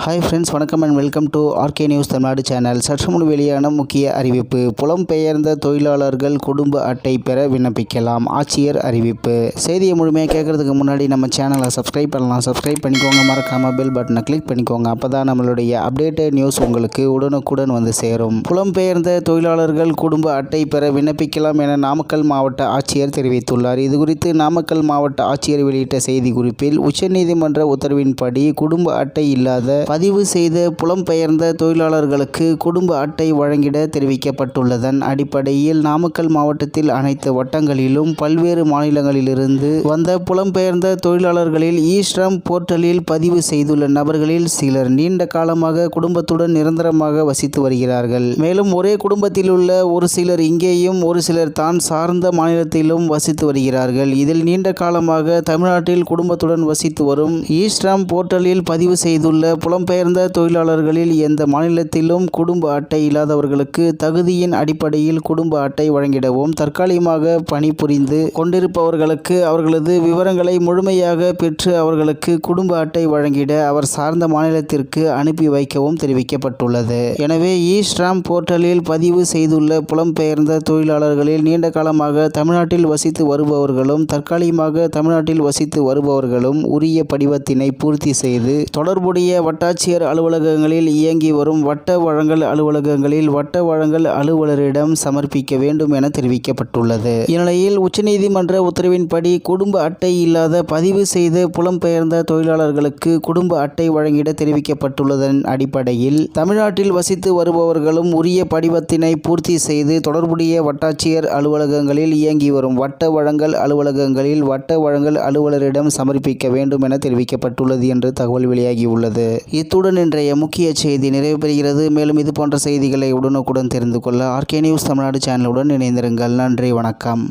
Hi friends, வணக்கம் and welcome to RK news Tamil Nadu channel. சற்று முன் வெளியான முக்கிய அறிவிப்பு. புலம்பெயர்ந்த தொழிலாளர்கள் குடும்ப அட்டை பெற விண்ணப்பிக்கலாம். ஆட்சியர் அறிவிப்பு. செய்தியை முழுமையாக கேட்கறதுக்கு முன்னாடி நம்ம சேனலை சப்ஸ்கிரைப் பண்ணலாம். சப்ஸ்கிரைப் பண்ணிக்கோங்க. மறக்காமல் பெல் பட்டனை கிளிக் பண்ணிக்கோங்க. அப்போ தான் நம்மளுடைய அப்டேட்டட் நியூஸ் உங்களுக்கு உடனுக்குடன் வந்து சேரும். புலம்பெயர்ந்த தொழிலாளர்கள் குடும்ப அட்டை பெற விண்ணப்பிக்கலாம் என நாமக்கல் மாவட்ட ஆட்சியர் தெரிவித்துள்ளார். இதுகுறித்து நாமக்கல் மாவட்ட ஆட்சியர் வெளியிட்ட செய்தி குறிப்பில், உச்சநீதிமன்ற உத்தரவின்படி குடும்ப அட்டை இல்லாத பதிவு செய்த புலம்பெயர்ந்த தொழிலாளர்களுக்கு குடும்ப அட்டை வழங்கிட தெரிவிக்கப்பட்டுள்ளதன் அடிப்படையில் நாமக்கல் மாவட்டத்தில் அனைத்து வட்டங்களிலும் பல்வேறு மாநிலங்களிலிருந்து வந்த புலம்பெயர்ந்த தொழிலாளர்களில் இ-ஸ்ரம் போர்ட்டலில் பதிவு செய்துள்ள நபர்களில் சிலர் நீண்ட காலமாக குடும்பத்துடன் நிரந்தரமாக வசித்து வருகிறார்கள். மேலும் ஒரே குடும்பத்தில் உள்ள ஒரு சிலர் இங்கேயும் ஒரு சிலர் தான் சார்ந்த மாநிலத்திலும் வசித்து வருகிறார்கள். இதில் நீண்ட காலமாக தமிழ்நாட்டில் குடும்பத்துடன் வசித்து வரும் இ-ஸ்ரம் போர்ட்டலில் பதிவு செய்துள்ள புலம்பெயர்ந்த தொழிலாளர்களில் எந்த மாநிலத்திலும் குடும்ப அட்டை இல்லாதவர்களுக்கு தகுதியின் அடிப்படையில் குடும்ப அட்டை வழங்கிடவும், தற்காலிகமாக பணிபுரிந்து கொண்டிருப்பவர்களுக்கு அவர்களது விவரங்களை முழுமையாக பெற்று அவர்களுக்கு குடும்ப அட்டை வழங்கிட அவர் சார்ந்த மாநிலத்திற்கு அனுப்பி வைக்கவும் தெரிவிக்கப்பட்டுள்ளது. எனவே இ-ஸ்ரம் போர்ட்டலில் பதிவு செய்துள்ள புலம்பெயர்ந்த தொழிலாளர்களில் நீண்ட காலமாக தமிழ்நாட்டில் வசித்து வருபவர்களும் தற்காலிகமாக தமிழ்நாட்டில் வசித்து வருபவர்களும் உரிய படிவத்தினை பூர்த்தி செய்து தொடர்புடைய வட்டாட்சியர் அலுவலகங்களில் இயங்கி வரும் வட்ட வழங்கல் அலுவலகங்களில் வட்ட வழங்கல் அலுவலரிடம் சமர்ப்பிக்க வேண்டும் என தெரிவிக்கப்பட்டுள்ளது. இந்நிலையில் உச்சநீதிமன்ற உத்தரவின்படி குடும்ப அட்டை இல்லாத பதிவு செய்த புலம்பெயர்ந்த தொழிலாளர்களுக்கு குடும்ப அட்டை வழங்கிட தெரிவிக்கப்பட்டுள்ளதன் அடிப்படையில் தமிழ்நாட்டில் வசித்து வருபவர்களும் உரிய படிவத்தினை பூர்த்தி செய்து தொடர்புடைய வட்டாட்சியர் அலுவலகங்களில் இயங்கி வரும் வட்ட வழங்கல் அலுவலகங்களில் வட்ட வழங்கல் அலுவலரிடம் சமர்ப்பிக்க வேண்டும் என தெரிவிக்கப்பட்டுள்ளது என்று தகவல் வெளியாகியுள்ளது. இத்துடன் இன்றைய முக்கிய செய்தி நிறைவு பெறுகிறது. மேலும் இது போன்ற செய்திகளை உடனுக்குடன் தெரிந்து கொள்ள ஆர்கே நியூஸ் தமிழ்நாடு சேனலுடன் இணைந்திருங்கள். நன்றி, வணக்கம்.